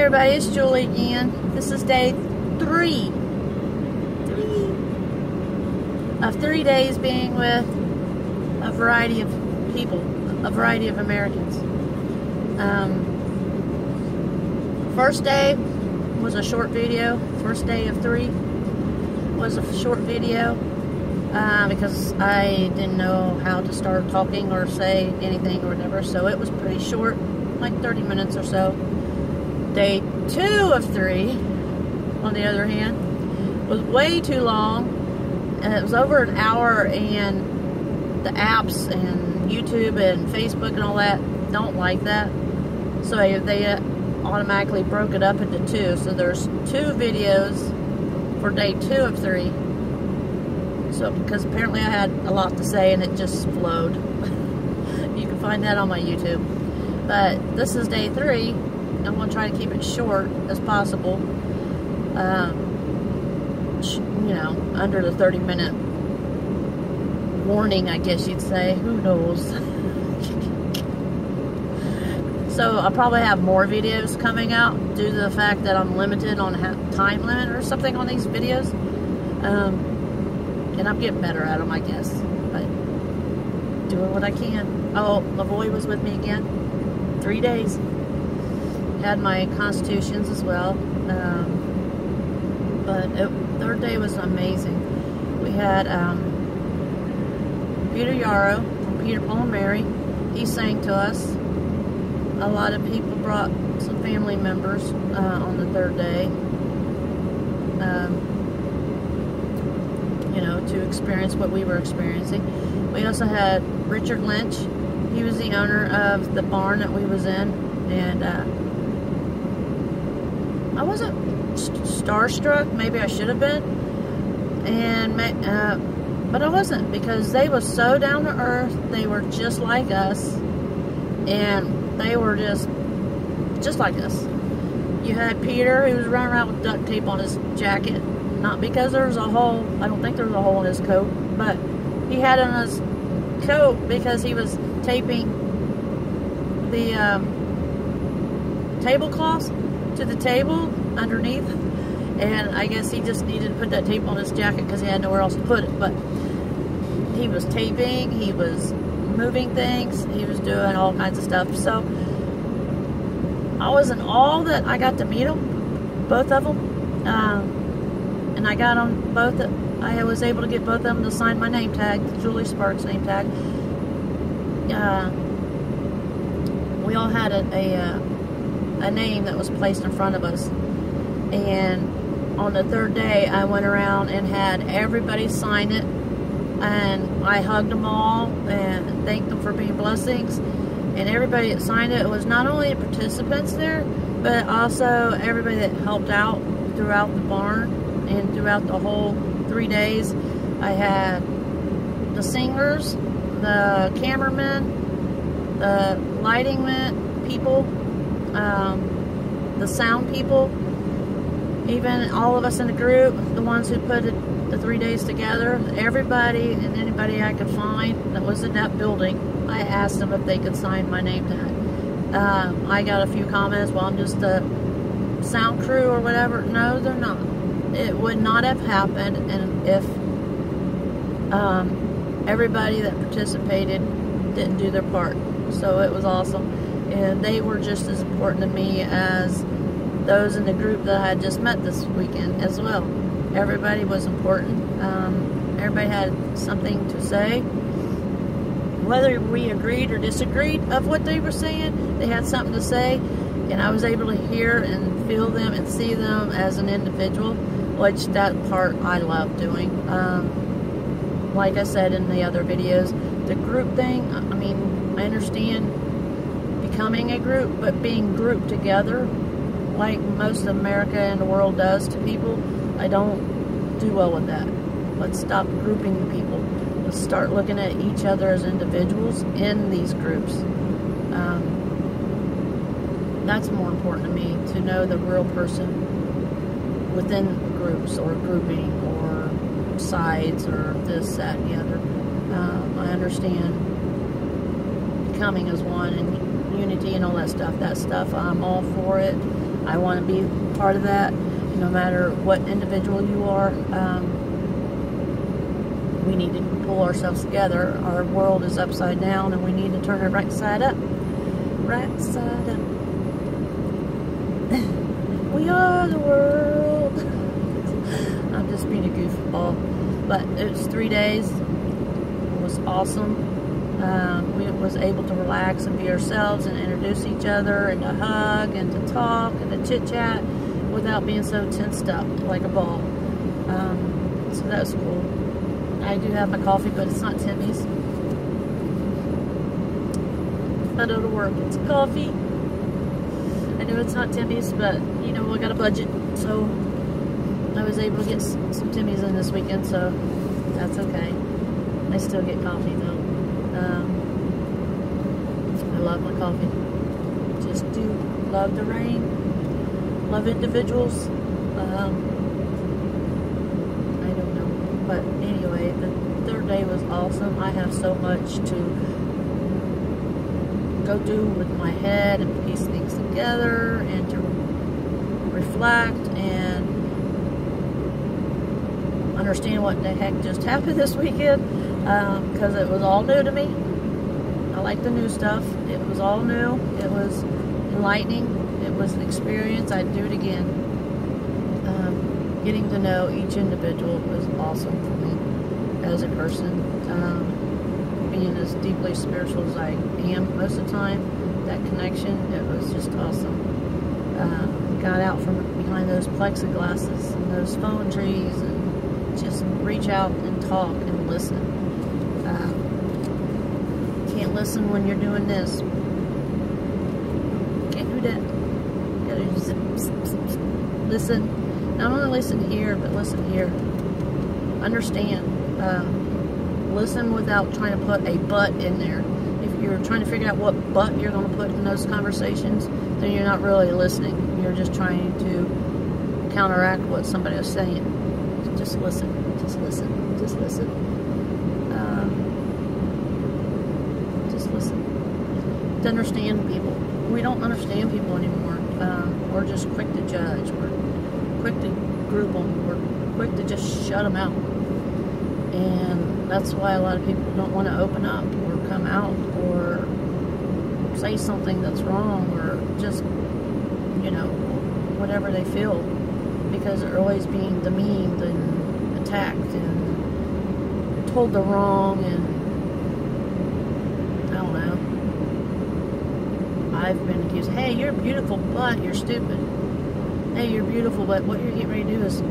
everybody, it's Julie again. This is day 3 of 3 days being with a variety of people, a variety of Americans. First day was a short video. First day of 3 was a short video because I didn't know how to start talking or say anything or whatever, so it was pretty short, like 30 minutes or so. Day 2 of 3, on the other hand, was way too long, and it was over an hour, and the apps and YouTube and Facebook and all that don't like that, so they automatically broke it up into 2. So there's 2 videos for day 2 of 3. So because apparently I had a lot to say and it just flowed. You can find that on my YouTube. But this is day 3. I'm going to try to keep it short as possible. You know, under the 30-minute warning, I guess you'd say. Who knows? So I'll probably have more videos coming out due to the fact that I'm limited on time limit or something on these videos. And I'm getting better at them, I guess. But doing what I can. Oh, Lavoy was with me again. 3 days. Had my constitutions as well. But third day was amazing. We had Peter Yarrow from Peter, Paul and Mary. He sang to us. A lot of people brought some family members on the 3rd day. You know, to experience what we were experiencing. We also had Richard Lynch. He was the owner of the barn that we was in, and I wasn't starstruck. Maybe I should have been, but I wasn't, because they were so down to earth. They were just like us, and they were just like us. You had Peter, who was running around with duct tape on his jacket. Not because there was a hole. I don't think there was a hole in his coat, but he had it on his coat because he was taping the tablecloths to the table underneath, and I guess he just needed to put that tape on his jacket because he had nowhere else to put it. But he was taping, he was moving things, he was doing all kinds of stuff. So I was in awe that I got to meet them, both of them. And I got on both. I was able to get both of them to sign my name tag, Julie Sparks name tag. We all had a name that was placed in front of us. And on the 3rd day, I went around and had everybody sign it. And I hugged them all and thanked them for being blessings. And everybody that signed it was not only the participants there, but also everybody that helped out throughout the barn. And throughout the whole 3 days, I had the singers, the cameramen, the lighting people, the sound people, even all of us in the group, the ones who put the 3 days together, everybody and anybody I could find that was in that building, I asked them if they could sign my name tag. I got a few comments, well, I'm just a sound crew or whatever. No, they're not. It would not have happened, and if everybody that participated didn't do their part. So it was awesome, and they were just as important to me as those in the group that I had just met this weekend as well. Everybody was important. Everybody had something to say. Whether we agreed or disagreed of what they were saying, they had something to say, and I was able to hear and feel them and see them as an individual. Which that part I love doing. Like I said in the other videos, the group thing, I mean, I understand becoming a group, but being grouped together, like most of America and the world does to people, I don't do well with that. Let's stop grouping people. Let's start looking at each other as individuals in these groups. That's more important to me, to know the real person within groups or grouping or sides or this, that, and the other. I understand becoming as one and unity and all that stuff. That stuff, I'm all for it. I want to be part of that, no matter what individual you are. We need to pull ourselves together. Our world is upside down, and we need to turn it right side up. Right side up. We are the world. I'm just being a goofball. But it was 3 days. It was awesome. We was able to relax and be ourselves and introduce each other and to hug and to talk and to chit chat without being so tensed up like a ball. So that was cool. I do have my coffee, but it's not Timmy's. But it'll work. It's coffee. I know it's not Timmy's, but you know, I got a budget, so I was able to get some Timmy's in this weekend, so that's okay. I still get coffee though. I love my coffee. Just do love the rain. Love individuals. I don't know. But anyway, the third day was awesome. I have so much to go do with my head and piece things together and to reflect and understand what the heck just happened this weekend, because it was all new to me. I like the new stuff. It was all new. It was enlightening. It was an experience. I'd do it again. Getting to know each individual was awesome for me as a person. Being as deeply spiritual as I am most of the time, that connection, it was just awesome. Got out from behind those plexiglasses and those phone trees and just reach out and talk and listen. Can't listen when you're doing this. Can't do that. You gotta just listen. Not only listen here, but listen here. Understand. Listen without trying to put a but in there. If you're trying to figure out what but you're going to put in those conversations, then you're not really listening. You're just trying to counteract what somebody is saying. Just listen. Just listen. Just listen. Just listen. To understand people. We don't understand people anymore. We're just quick to judge. We're quick to group them. We're quick to just shut them out. And that's why a lot of people don't want to open up or come out or say something that's wrong or just, you know, whatever they feel, because they're always being demeaned and attacked and told they're wrong, and I don't know. I've been accused, hey, you're beautiful, but you're stupid. Hey, you're beautiful, but what you're getting ready to do is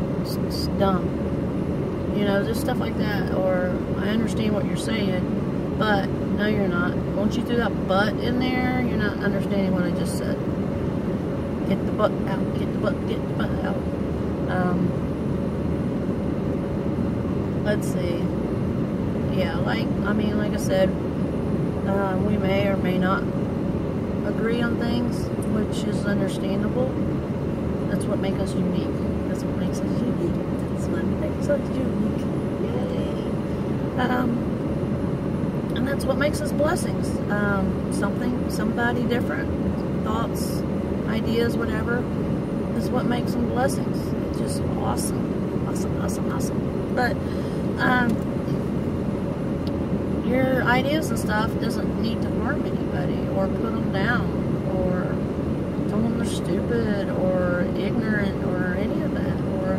dumb. You know, just stuff like that. Or, I understand what you're saying, but no, you're not. Once you threw that but in there, you're not understanding what I just said. Get the butt out. Get the butt out. Let's see. Yeah, like I said, we may or may not agree on things, which is understandable. That's what makes us unique. That's what makes us unique. That's what makes us unique. Yay! And that's what makes us blessings. Somebody different, thoughts, ideas, whatever, is what makes them blessings. It's just awesome. Awesome. But, your ideas and stuff doesn't need to harm anybody or put them down or tell them they're stupid or ignorant or any of that, or,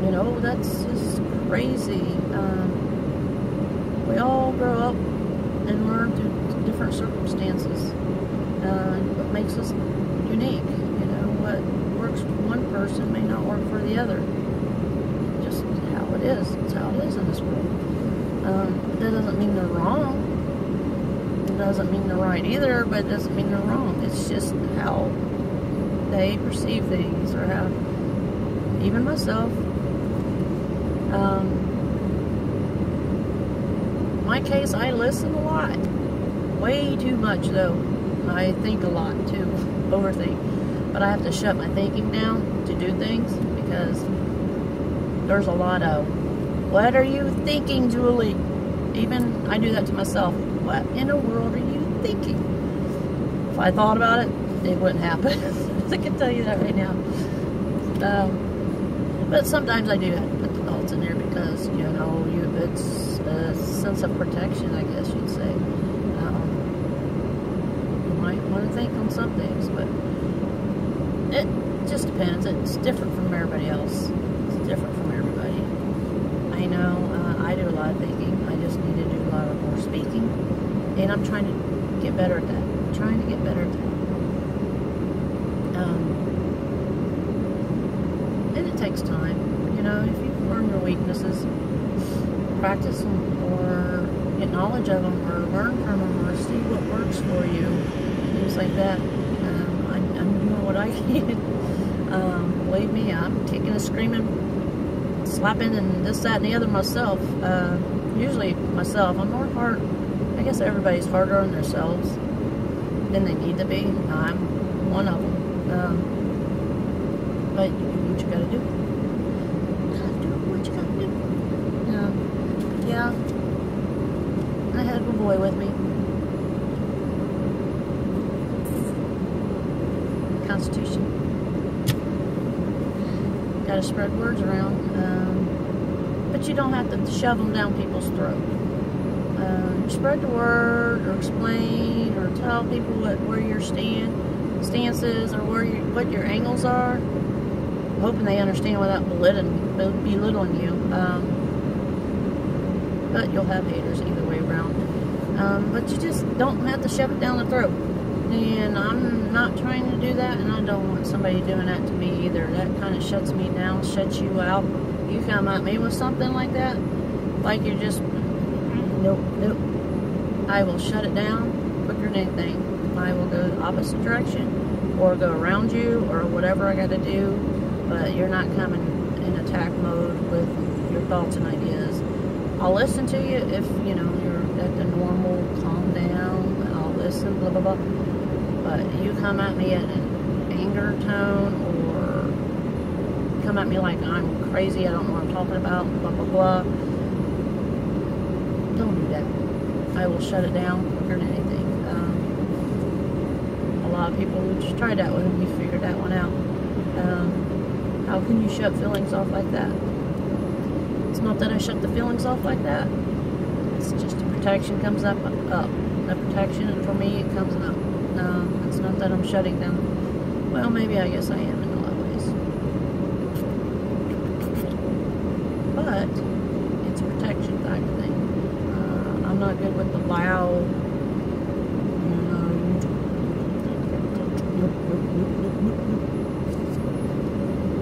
you know, that's just crazy. We all grow up and learn through different circumstances. What makes us unique, you know, what works for one person may not work for the other. Just how it is. It's how it is in this world. That doesn't mean they're wrong. It doesn't mean they're right either, but it doesn't mean they're wrong. It's just how they perceive things, or how, even myself. My case, I listen a lot. Way too much, though. I think a lot, too. Overthink. But I have to shut my thinking down to do things, because there's a lot of, what are you thinking, Julie? I do that to myself. What in the world are you thinking? If I thought about it it wouldn't happen. I can tell you that right now. But sometimes I do have to put the thoughts in there because, you know, it's a sense of protection, I guess you'd say. You might want to think on some things, but it just depends. It's different from everybody else. It's different from everybody. I know I do a lot of thinking. I just need to do a lot more speaking. And I'm trying to get better at that. I'm trying to get better at that. And it takes time. You know, if you learn your weaknesses, practice them, or get knowledge of them, or learn from them, or see what works for you, things like that. I'm doing what I can. Believe me, I'm kicking and screaming, slapping, and this, that, and the other myself. Usually myself. I'm more hard. I guess everybody's harder on themselves than they need to be. I'm one of them. But you do what you gotta do. You gotta do what you gotta do. Yeah. I had a good boy with me. Constitution. Gotta spread words around. But you don't have to shove them down people's throat. Spread the word, or explain, or tell people where your stance is, or what your angles are. Hoping they understand without belittling you. But you'll have haters either way around. But you just don't have to shove it down the throat. And I'm not trying to do that, and I don't want somebody doing that to me either. That kind of shuts me down, shuts you out. You come at me with something like that, like you're just, nope. I will shut it down quicker than anything. I will go the opposite direction, or go around you, or whatever I got to do. But you're not coming in attack mode with your thoughts and ideas. I'll listen to you if, you know, you're at the normal calm down. I'll listen, blah, blah, blah. But you come at me at an anger tone, or come at me like I'm crazy, I don't know what I'm talking about, blah, blah, blah. Don't do that. I will shut it down quicker than anything. A lot of people just tried that one, and we figured that one out. How can you shut feelings off like that? It's not that I shut the feelings off like that. It's just the protection comes up. The protection, and for me, it comes up. It's not that I'm shutting them. Well, maybe I guess I am in a lot of ways. But it's a protection type of thing. I'm not good with the loud, you know,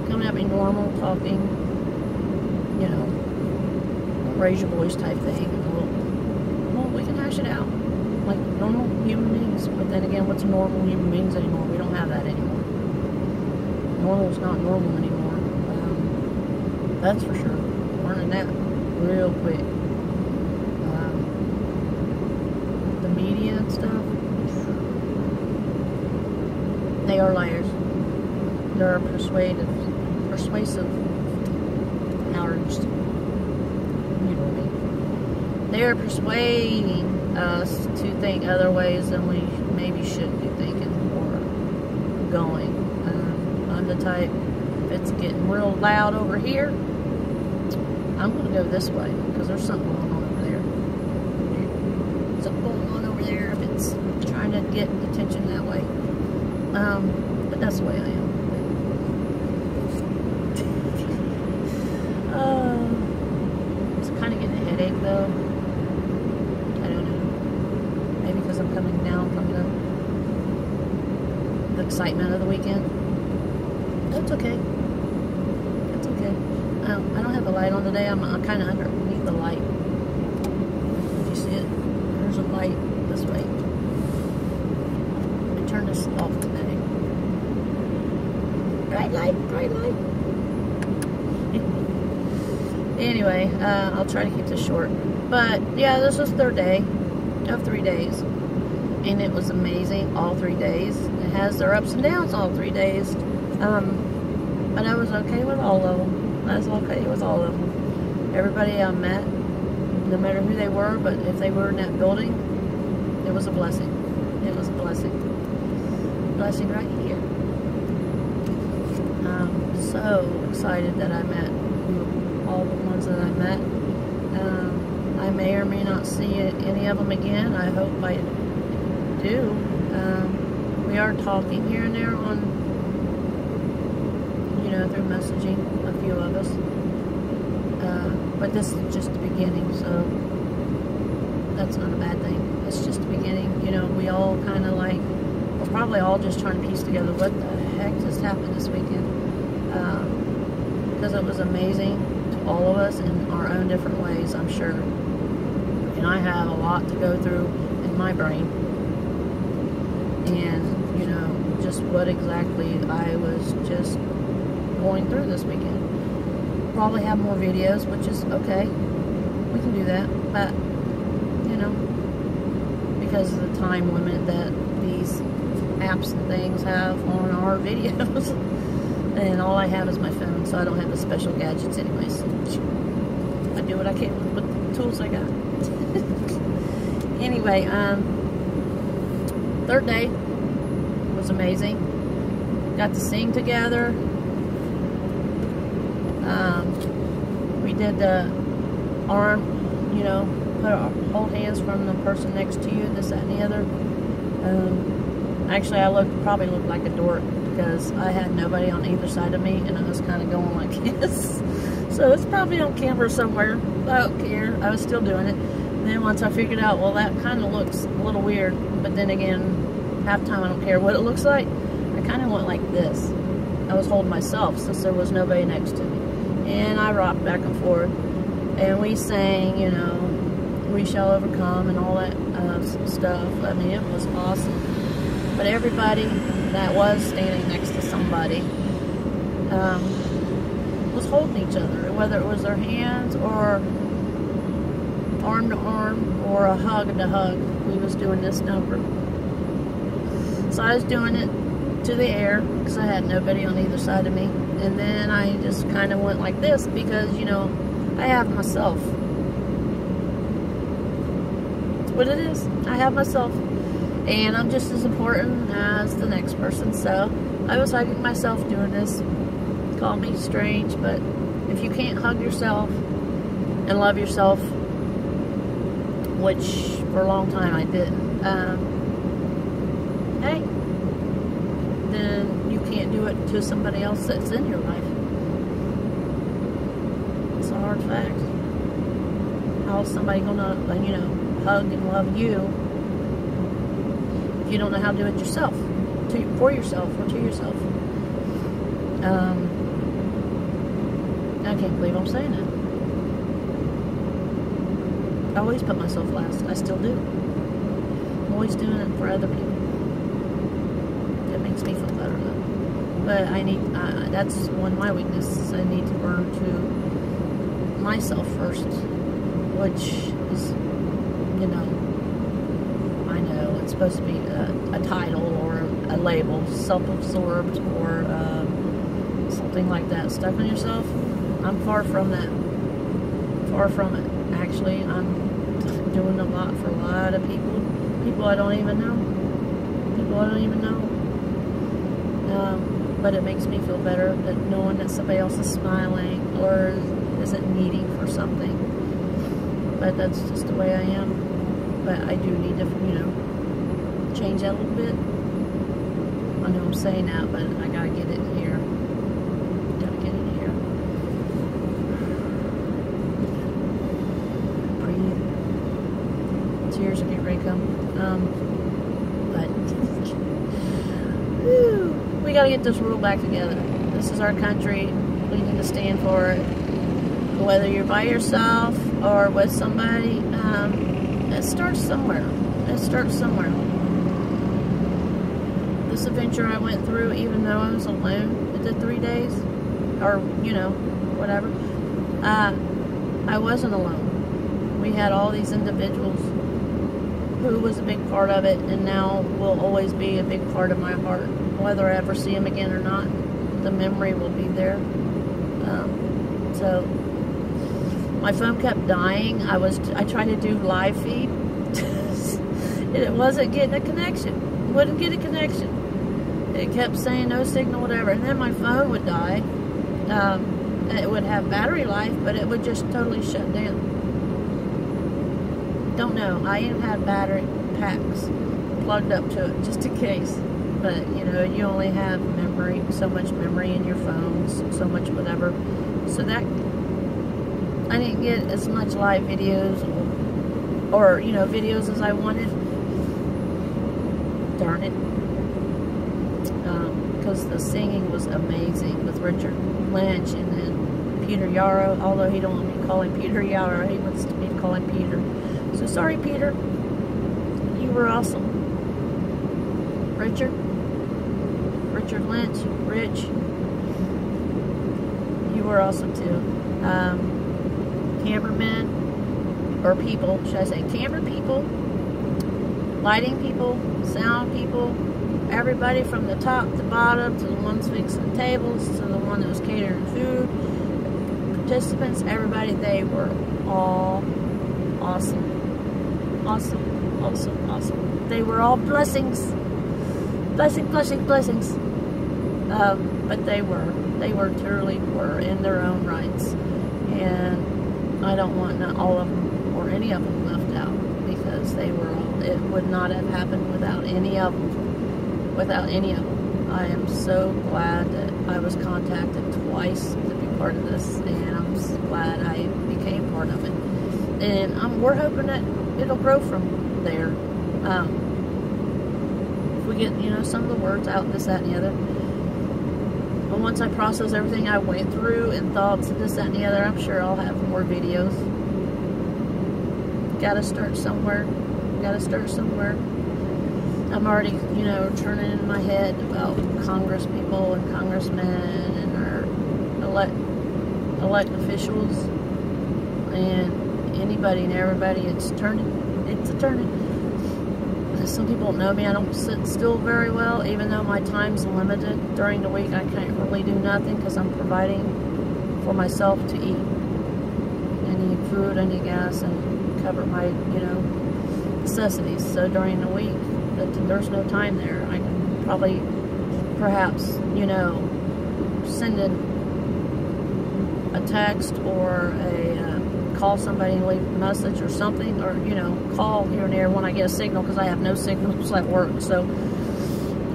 coming at me normal, talking, you know, raise your voice type thing. Well, we can hash it out like normal human beings. But then again, what's normal human beings anymore? We don't have that anymore. Normal's not normal anymore. That's for sure. Learning that real quick. The media and stuff, they are liars. They're persuasive cowards. You know what I mean? They are persuading us to think other ways than we maybe should be thinking or going. I'm the type, if it's getting real loud over here, I'm going to go this way because there's something going on over there. Something going on over there if it's trying to get attention that way. But that's the way I am. It's kind of getting a headache though. I don't know. Maybe because I'm coming down from the excitement of the weekend. That's okay. That's okay. I don't have the light on today. I'm kind of underneath the light. If you see it, there's a light this way. I turn this off today. Bright light, bright light. Anyway, I'll try to keep this short. But yeah, this was third day of 3 days. And it was amazing all 3 days. It has their ups and downs all 3 days. But I was okay with all of them. I was okay with all of them. Everybody I met, no matter who they were, but if they were in that building, it was a blessing. It was a blessing. blessing right here. I'm so excited that I met all the ones that I met. I may or may not see any of them again. I hope I do. We are talking here and there on, you know, through messaging, a few of us. But this is just the beginning, so that's not a bad thing. It's just the beginning. You know, we all kind of like, we're probably all just trying to piece together what the heck just happened this weekend. Because it was amazing to all of us in our own different ways, I'm sure. And I have a lot to go through in my brain. And, you know, just what exactly I was just going through this weekend. Probably have more videos, which is okay. We can do that. But, you know, because of the time limit that these apps and things have on our videos. And all I have is my phone, so I don't have the special gadgets anyways. I do what I can with the tools I got. Anyway, third day was amazing. Got to sing together. We did the arm, you know, hold hands from the person next to you, this, that, and the other. Actually, I probably looked like a dork because I had nobody on either side of me, and I was kind of going like this. So it's probably on camera somewhere. I don't care. I was still doing it. And then once I figured out, well, that kind of looks a little weird. But then again, half the time I don't care what it looks like. I kind of went like this. I was holding myself since there was nobody next to me. And I rocked back and forth. And we sang, you know, We Shall Overcome and all that stuff. I mean, it was awesome. But everybody that was standing next to somebody was holding each other, whether it was their hands or arm to arm or a hug to hug. We was doing this number. So I was doing it to the air because I had nobody on either side of me. And then I just kind of went like this because, you know, I have myself. That's what it is. I have myself. And I'm just as important as the next person. So I was hugging myself doing this. Call me strange, but if you can't hug yourself and love yourself, which for a long time I didn't, hey, then you can't do it to somebody else that's in your life. It's a hard fact. How is somebody gonna, you know, hug and love you if you don't know how to do it yourself, for yourself or to yourself? I can't believe I'm saying that. I always put myself last. I still do. I'm always doing it for other people. It makes me feel better though. But I need, that's one of my weaknesses. I need to learn to myself first, which is, you know, I know it's supposed to be a title or a label, self-absorbed or something like that. Stuck on yourself. I'm far from that. Far from it. Actually, I'm doing a lot for a lot of people. People I don't even know. People I don't even know. But it makes me feel better that knowing that somebody else is smiling or isn't needing for something. But that's just the way I am. But I do need to, you know, change that a little bit. I know I'm saying that, but I gotta get it in here. Gotta get it in here. Breathe. Tears are getting ready to come. But whew, we gotta get this world back together. This is our country. We need to stand for it. Whether you're by yourself or with somebody, it starts somewhere. It starts somewhere. This adventure I went through, even though I was alone for the 3 days, or, you know, whatever, I wasn't alone. We had all these individuals who was a big part of it, and now will always be a big part of my heart. Whether I ever see them again or not, the memory will be there. So my phone kept dying. I tried to do live feed. It wasn't getting a connection. Wouldn't get a connection. it kept saying no signal, whatever, and then my phone would die. It would have battery life, but it would just totally shut down. Don't know. I even had battery packs plugged up to it just in case. But, you know, you only have memory, so much memory in your phones, so much whatever. So that, I didn't get as much live videos or you know, videos as I wanted. Darn it. Because the singing was amazing with Richard Lynch and then Peter Yarrow, although he don't want me to call him Peter Yarrow, he wants me to call him Peter. So sorry, Peter. You were awesome. Richard Lynch, Rich, you were awesome too. Cameramen, or people, should I say, camera people, lighting people, sound people, everybody from the top to bottom, to the ones fixing tables, to the one that was catering food, participants, everybody, they were all awesome. Awesome, awesome, awesome. They were all blessings. Blessings. But they truly were in their own rights. And I don't want all of them or any of them left out, because they were all, it would not have happened without any of them. I am so glad that I was contacted twice to be part of this, and I'm so glad I became part of it. And we're hoping that it'll grow from there. If we get, you know, some of the words out, this, that, and the other. But once I process everything I went through and thoughts and this, that, and the other, I'm sure I'll have more videos. Gotta start somewhere. I'm already, you know, turning in my head about Congress people and congressmen and our elect officials and anybody and everybody. It's a turning. Some people don't know me. I don't sit still very well, even though my time's limited. During the week, I can't really do nothing because I'm providing for myself to eat. I need food, I need gas, and cover my, you know, necessities. So during the week, there's no time there. I can probably, perhaps, you know, send in a text or a call somebody and leave a message or something, or, you know, call here and there when I get a signal, because I have no signals at work. So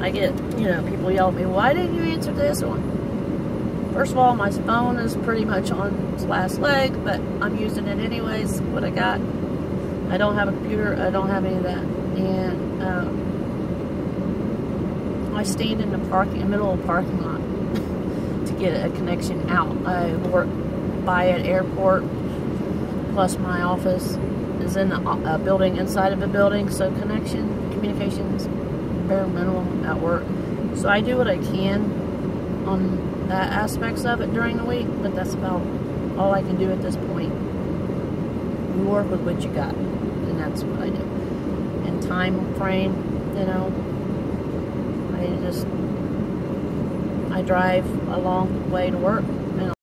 I get, you know, people yell at me, why didn't you answer this one? First of all, my phone is pretty much on its last leg, but I'm using it anyways, what I got. I don't have a computer, I don't have any of that. And I stand in the middle of the parking lot to get a connection out. I work by an airport, plus my office is in a building inside of a building, so communications, bare minimum at work. So I do what I can on that aspects of it during the week, but that's about all I can do at this point. You work with what you got, and that's what I do. And time frame, you know, I drive a long way to work.